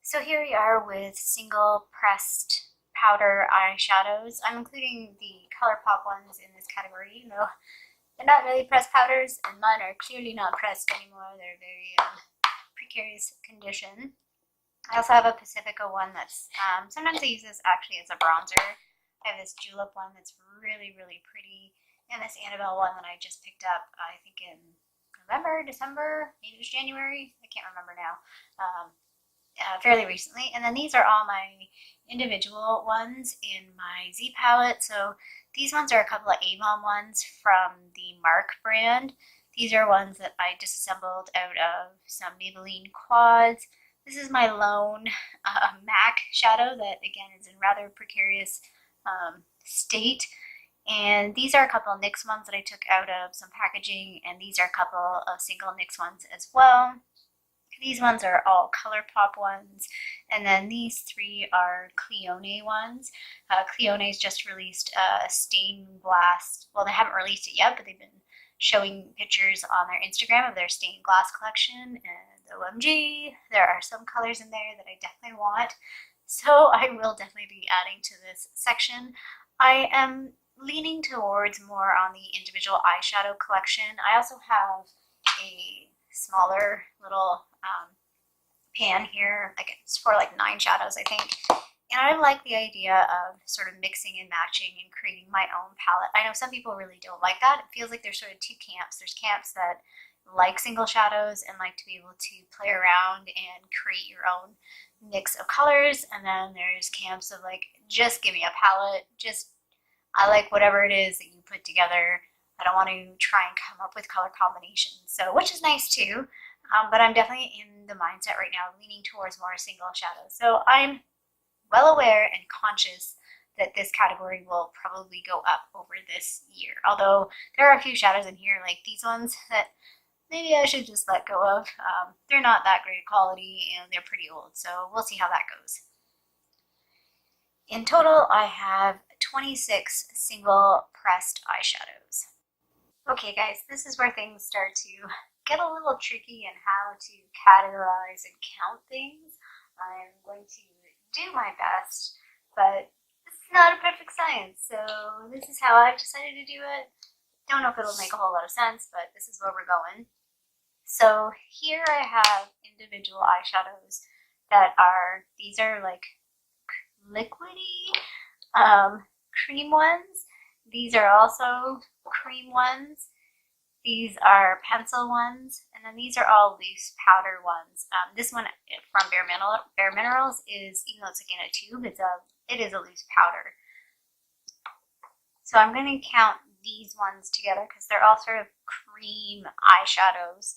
So here we are with single pressed powder eyeshadows. I'm including the ColourPop ones in this category, even though they're not really pressed powders, and mine are clearly not pressed anymore. They're very precarious condition. I also have a Pacifica one that's, sometimes I use this actually as a bronzer. I have this julep one that's really, really pretty, and this Annabelle one that I just picked up, I think in November, December, maybe it was January, I can't remember now. Fairly recently. And then these are all my individual ones in my Z palette. So these ones are a couple of Avon ones from the Mark brand. These are ones that I disassembled out of some Maybelline quads. This is my lone MAC shadow that again is in rather precarious state. And these are a couple of NYX ones that I took out of some packaging, and these are a couple of single NYX ones as well. These ones are all ColourPop ones, and then these three are Clione ones. Clione's just released a stained glass, well, they haven't released it yet, but they've been showing pictures on their Instagram of their stained glass collection, and OMG, there are some colors in there that I definitely want, so I will definitely be adding to this section. I am leaning towards more on the individual eyeshadow collection. I also have a smaller little pan here, like it's for like 9 shadows, I think. And I like the idea of sort of mixing and matching and creating my own palette. I know some people really don't like that. It feels like there's sort of two camps. There's camps that like single shadows and like to be able to play around and create your own mix of colors. And then there's camps of like, just give me a palette. I like whatever it is that you put together. I don't want to try and come up with color combinations. So, which is nice too. But I'm definitely in the mindset right now leaning towards more single shadows. So I'm well aware and conscious that this category will probably go up over this year. Although there are a few shadows in here like these ones that maybe I should just let go of. They're not that great quality and they're pretty old, so we'll see how that goes. In total, I have 26 single pressed eyeshadows. Okay guys, this is where things start to get a little tricky in how to categorize and count things. I'm going to do my best, but it's not a perfect science, so this is how I've decided to do it. Don't know if it'll make a whole lot of sense, but this is where we're going. So here I have individual eyeshadows that are, these are like liquidy cream ones. These are also cream ones. These are pencil ones, and then these are all loose powder ones. This one from Bare Minerals is, even though it's like in a tube, it is a loose powder. So I'm going to count these ones together because they're all sort of cream eyeshadows.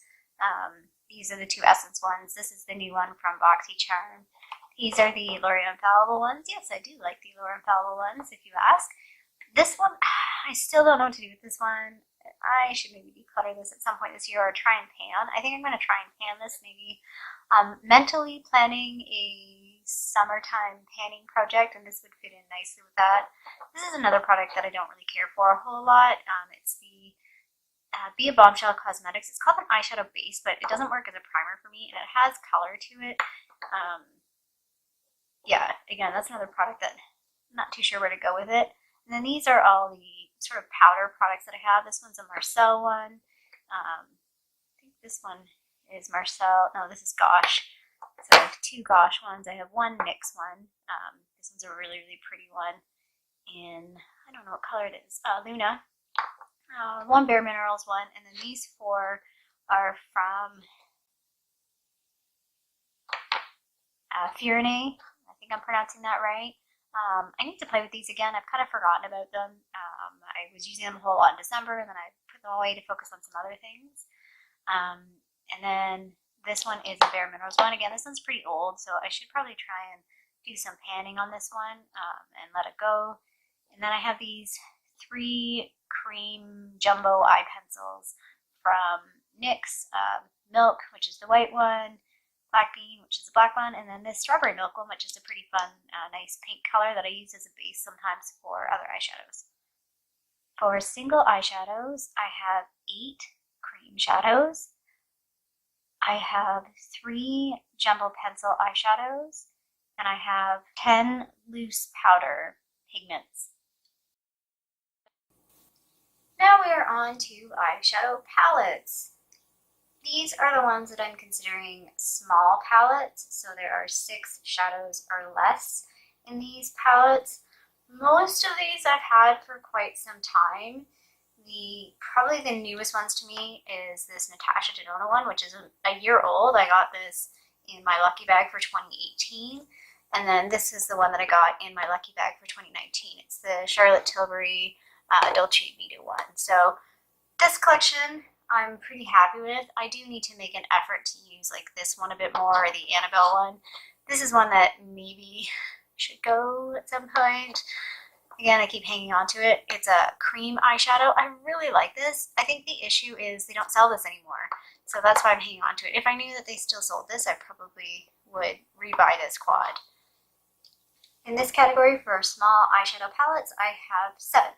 These are the two Essence ones. This is the new one from BoxyCharm. These are the L'Oreal Infallible ones. Yes, I do like the L'Oreal Infallible ones, if you ask. This one, I still don't know what to do with this one. I should maybe declutter this at some point this year or try and pan. I think I'm going to try and pan this maybe. Mentally planning a summertime panning project, and this would fit in nicely with that. This is another product that I don't really care for a whole lot. It's the Be a Bombshell Cosmetics. It's called an eyeshadow base, but it doesn't work as a primer for me, and it has color to it. Yeah, again, that's another product that I'm not too sure where to go with it. And then these are all the sort of powder products that I have. This one's a Marcel one. I think this one is Marcel. No, this is Gosh. So I have 2 Gosh ones. I have 1 NYX one. This one's a really, really pretty one in, I don't know what color it is, Luna. 1 Bare Minerals one. And then these 4 are from Fiorne. I think I'm pronouncing that right. I need to play with these again. I've kind of forgotten about them. I was using them a whole lot in December, and then I put them away to focus on some other things. And then this one is a Bare Minerals one. Again, this one's pretty old, so I should probably try and do some panning on this one and let it go. And then I have these 3 cream jumbo eye pencils from NYX. Milk, which is the white one. Black Bean, which is a black one, and then this Strawberry Milk one, which is a pretty fun, nice pink color that I use as a base sometimes for other eyeshadows. For single eyeshadows, I have 8 cream shadows. I have 3 jumbo pencil eyeshadows, and I have 10 loose powder pigments. Now we are on to eyeshadow palettes. These are the ones that I'm considering small palettes, so there are 6 shadows or less in these palettes. Most of these I've had for quite some time. Probably the newest ones to me is this Natasha Denona one, which is a year old. I got this in my lucky bag for 2018. And then this is the one that I got in my lucky bag for 2019. It's the Charlotte Tilbury Dolce Vita one. So this collection I'm pretty happy with. I do need to make an effort to use like this one a bit more, or the Annabelle one. This is one that maybe should go at some point. Again, I keep hanging on to it. It's a cream eyeshadow. I really like this. I think the issue is they don't sell this anymore. So that's why I'm hanging on to it. If I knew that they still sold this, I probably would rebuy this quad. In this category for small eyeshadow palettes, I have 7.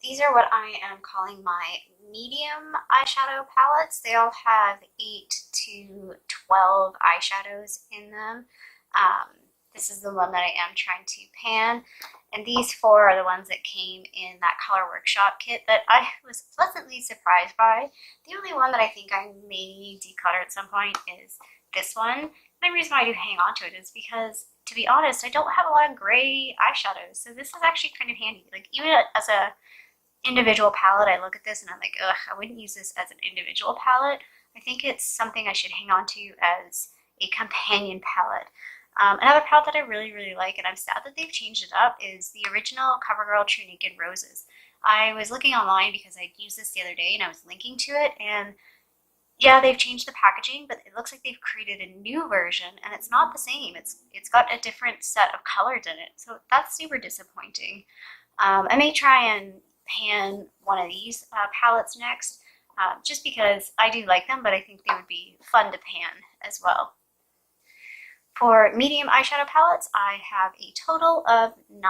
These are what I am calling my medium eyeshadow palettes. They all have 8 to 12 eyeshadows in them. This is the one that I am trying to pan, and these 4 are the ones that came in that Color Workshop kit that I was pleasantly surprised by. The only one that I think I may declutter at some point is this one. The reason why I do hang on to it is because, to be honest, I don't have a lot of gray eyeshadows, so this is actually kind of handy. Like, even as a individual palette, I look at this and I'm like, ugh, I wouldn't use this as an individual palette. I think it's something I should hang on to as a companion palette. Another palette that I really, really like, and I'm sad that they've changed it up, is the original CoverGirl True Naked Roses. I was looking online because I used this the other day and I was linking to it, and yeah, they've changed the packaging, but it looks like they've created a new version, and it's not the same. It's got a different set of colors in it, so that's super disappointing. I may try and pan one of these palettes next, just because I do like them, but I think they would be fun to pan as well. For medium eyeshadow palettes, I have a total of 9.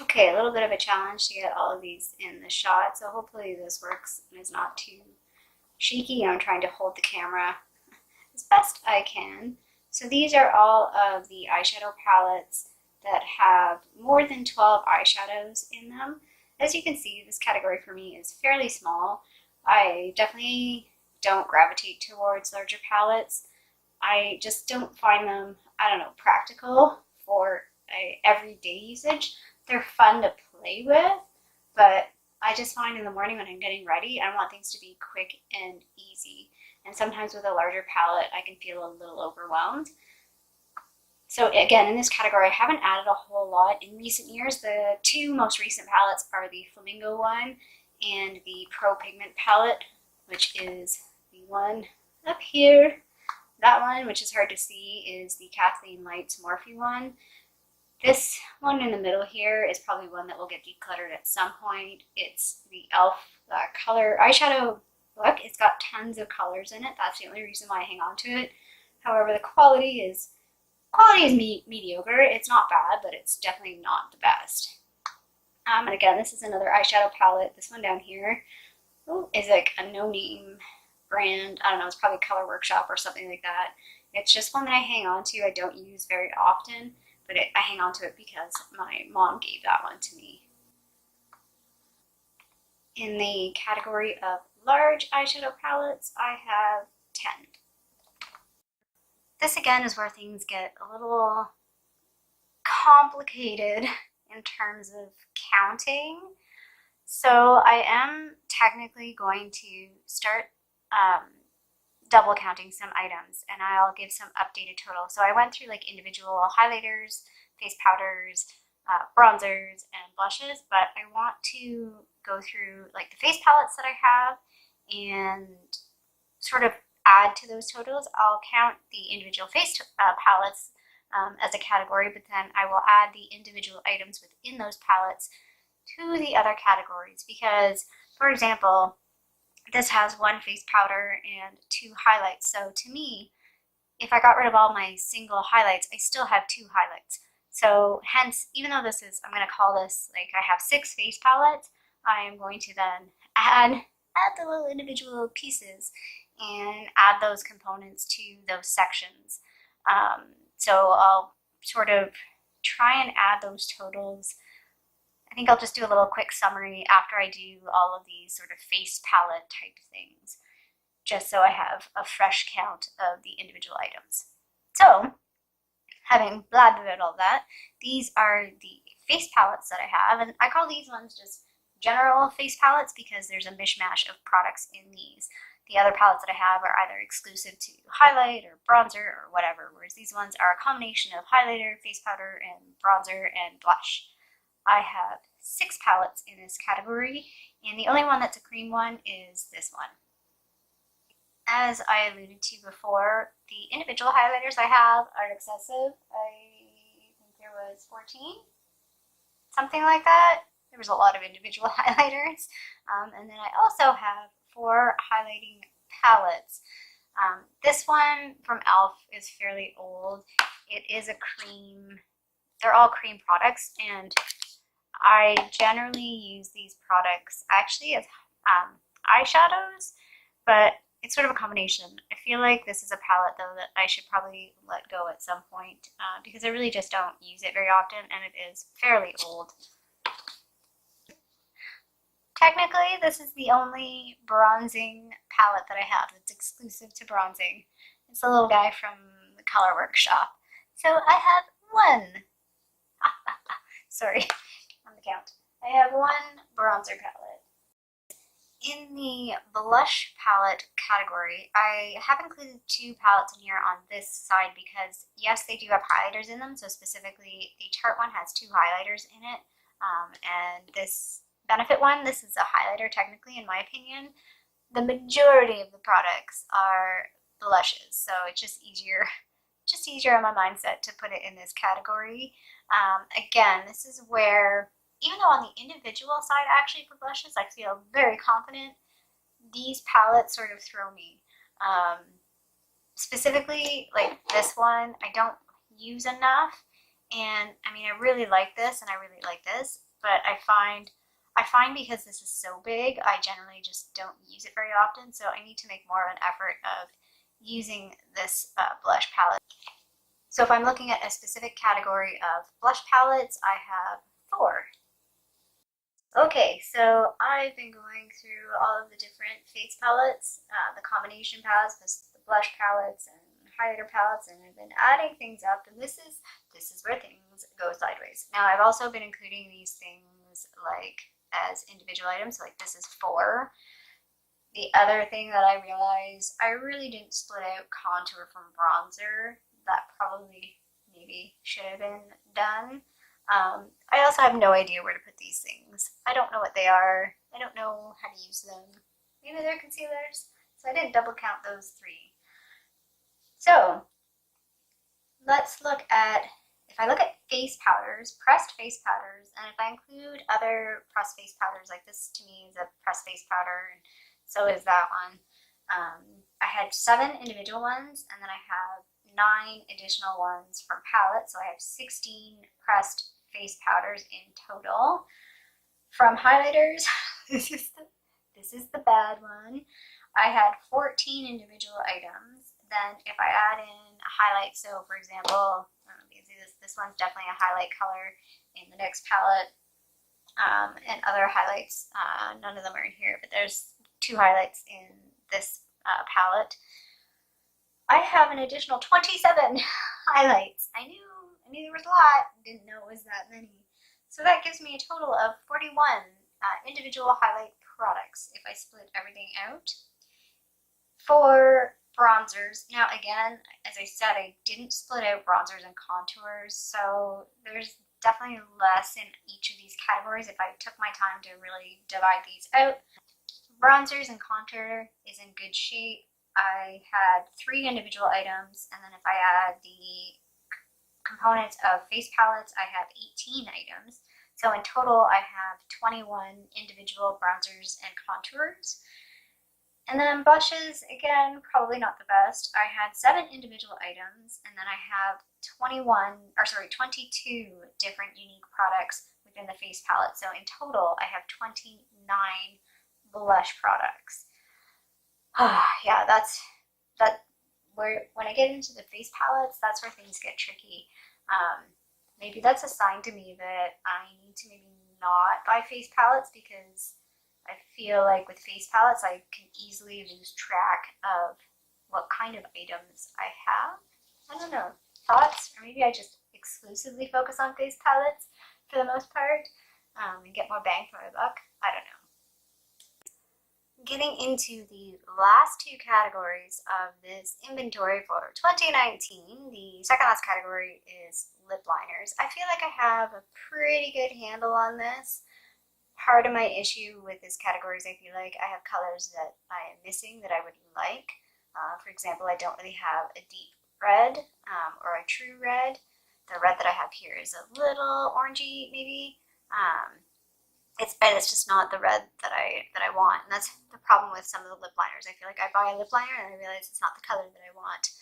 Okay, a little bit of a challenge to get all of these in the shot, so hopefully this works and is not too shaky. I'm trying to hold the camera as best I can. So these are all of the eyeshadow palettes that have more than 12 eyeshadows in them. As you can see, this category for me is fairly small. I definitely don't gravitate towards larger palettes. I just don't find them, I don't know, practical for everyday usage. They're fun to play with, but I just find in the morning when I'm getting ready, I want things to be quick and easy. And sometimes with a larger palette, I can feel a little overwhelmed. So again, in this category, I haven't added a whole lot in recent years. The 2 most recent palettes are the Flamingo one and the Pro Pigment palette, which is the one up here. That one, which is hard to see, is the Kathleen Lights Morphe one. This one in the middle here is probably one that will get decluttered at some point. It's the e.l.f. color eyeshadow book. It's got tons of colors in it. That's the only reason why I hang on to it. However, the quality is mediocre. It's not bad, but it's definitely not the best. And again, this is another eyeshadow palette. This one down here is like a no-name brand. I don't know, it's probably Color Workshop or something like that. It's just one that I hang on to. I don't use very often, but I hang on to it because my mom gave that one to me. In the category of large eyeshadow palettes, I have 10. This again is where things get a little complicated in terms of counting. So I am technically going to start double counting some items, and I'll give some updated total. So I went through like individual highlighters, face powders, bronzers, and blushes, but I want to go through like the face palettes that I have and sort of add to those totals. I'll count the individual face palettes as a category, but then I will add the individual items within those palettes to the other categories, because, for example, this has 1 face powder and 2 highlights. So to me, if I got rid of all my single highlights, I still have 2 highlights. So hence, even though this is, I'm going to call this, like I have 6 face palettes, I am going to then add add the little individual pieces and add those components to those sections. So I'll sort of try and add those totals. I think I'll just do a little quick summary after I do all of these sort of face palette type things, just so I have a fresh count of the individual items. So, having blabbed about all that, these are the face palettes that I have, and I call these ones just general face palettes because there's a mishmash of products in these. The other palettes that I have are either exclusive to highlight or bronzer or whatever, whereas these ones are a combination of highlighter, face powder, and bronzer and blush. I have 6 palettes in this category, and the only one that's a cream one is this one. As I alluded to before, the individual highlighters I have are excessive. I think there was 14, something like that. There was a lot of individual highlighters. And then I also have 4 highlighting palettes. This one from e.l.f. is fairly old. It is a cream. They're all cream products, and I generally use these products actually as eyeshadows, but it's sort of a combination. I feel like this is a palette though that I should probably let go at some point because I really just don't use it very often, and it is fairly old. Technically, this is the only bronzing palette that I have that's exclusive to bronzing. It's a little guy from the Color Workshop. So I have one. Sorry, on the count. I have 1 bronzer palette. In the blush palette category, I have included 2 palettes in here on this side because, yes, they do have highlighters in them. So specifically, the Tarte one has 2 highlighters in it, and this Benefit one, this is a highlighter technically, in my opinion. The majority of the products are blushes, so it's just easier on my mindset to put it in this category. Again, this is where, even though on the individual side actually for blushes I feel very confident, these palettes sort of throw me. Specifically, like this one, I don't use enough, and I mean I really like this and I really like this, but I find because this is so big, I generally just don't use it very often, so I need to make more of an effort of using this blush palette. So if I'm looking at a specific category of blush palettes, I have 4. Okay, so I've been going through all of the different face palettes, the combination palettes, the blush palettes, and highlighter palettes, and I've been adding things up, and this is where things go sideways. Now I've also been including these things like as individual items, so like this is 4. The other thing that I realized, I really didn't split out contour from bronzer. That probably maybe should have been done. I also have no idea where to put these things. I don't know what they are. I don't know how to use them. Maybe they're concealers, so I didn't double count those 3. So let's look at, if I look at face powders, pressed face powders, and if I include other pressed face powders, like this to me is a pressed face powder, and so is that one. I had 7 individual ones, and then I have 9 additional ones from palettes, so I have 16 pressed face powders in total. From highlighters, this is the bad one. I had 14 individual items. Then if I add in a highlight, so for example, you can see this one's definitely a highlight color in the next palette, and other highlights, none of them are in here, but there's 2 highlights in this palette. I have an additional 27 highlights. I knew there was a lot, didn't know it was that many. So that gives me a total of 41 individual highlight products if I split everything out. For bronzers, now again, as I said, I didn't split out bronzers and contours, so there's definitely less in each of these categories if I took my time to really divide these out. Bronzers and contour is in good shape. I had 3 individual items, and then if I add the components of face palettes, I have 18 items. So in total, I have 21 individual bronzers and contours. And then blushes, again, probably not the best. I had 7 individual items, and then I have 22 different unique products within the face palette. So in total, I have 29 blush products. Yeah, where when I get into the face palettes, that's where things get tricky. Maybe that's a sign to me that I need to maybe not buy face palettes, because I feel like with face palettes I can easily lose track of what kind of items I have. I don't know. Thoughts? Or maybe I just exclusively focus on face palettes for the most part, and get more bang for my buck. I don't know. Getting into the last two categories of this inventory for 2019, the second last category is lip liners. I feel like I have a pretty good handle on this. Part of my issue with this category is I feel like I have colors that I am missing that I would like. For example, I don't really have a deep red or a true red. The red that I have here is a little orangey, maybe. It's just not the red that I want, and that's the problem with some of the lip liners. I feel like I buy a lip liner and I realize it's not the color that I want.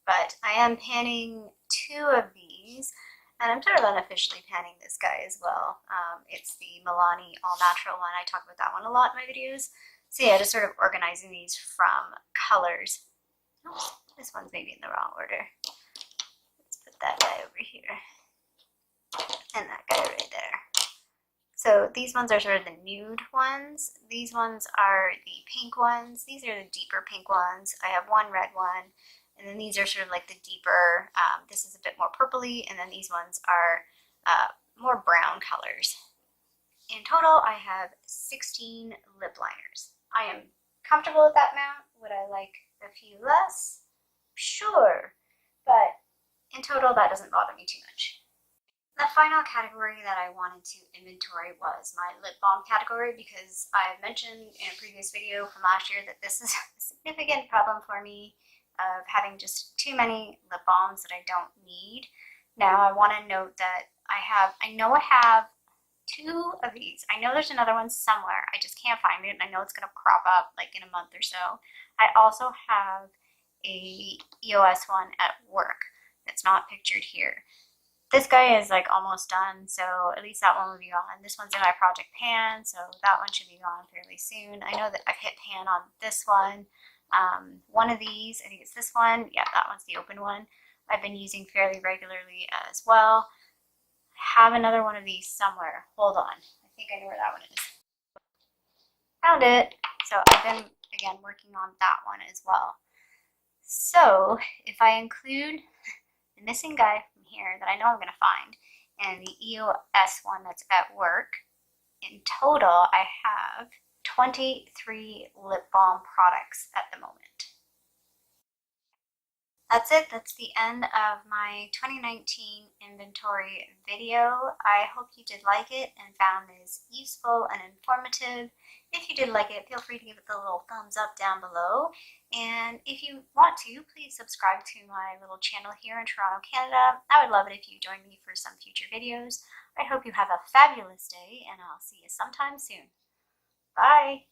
But I am panning two of these, and I'm sort of unofficially panning this guy as well. It's the Milani All Natural one. I talk about that one a lot in my videos. So yeah, just sort of organizing these from colors. Oops, this one's maybe in the wrong order. Let's put that guy over here, and that guy right there. So these ones are sort of the nude ones. These ones are the pink ones. These are the deeper pink ones. I have one red one. And then these are sort of like the deeper, this is a bit more purpley. And then these ones are more brown colors. In total, I have 16 lip liners. I am comfortable with that amount. Would I like a few less? Sure. But in total, that doesn't bother me too much. The final category that I wanted to inventory was my lip balm category, because I mentioned in a previous video from last year that this is a significant problem for me of having just too many lip balms that I don't need. Now I want to note that I know I have two of these. I know there's another one somewhere. I just can't find it, and I know it's going to crop up like in a month or so. I also have a EOS one at work that's not pictured here. This guy is like almost done, so at least that one will be gone. This one's in my project pan, so that one should be gone fairly soon. I know that I've hit pan on this one. One of these, I think it's this one. Yeah, that one's the open one. I've been using fairly regularly as well. I have another one of these somewhere. Hold on. I think I know where that one is. Found it. So I've been, again, working on that one as well. So if I include the missing guy from here that I know I'm going to find, and the EOS one that's at work, in total I have 23 lip balm products at the moment. That's it. That's the end of my 2019 inventory video. I hope you did like it and found this useful and informative. If you did like it, feel free to give it the little thumbs up down below. And if you want to, please subscribe to my little channel here in Toronto, Canada. I would love it if you join me for some future videos. I hope you have a fabulous day, and I'll see you sometime soon. Bye!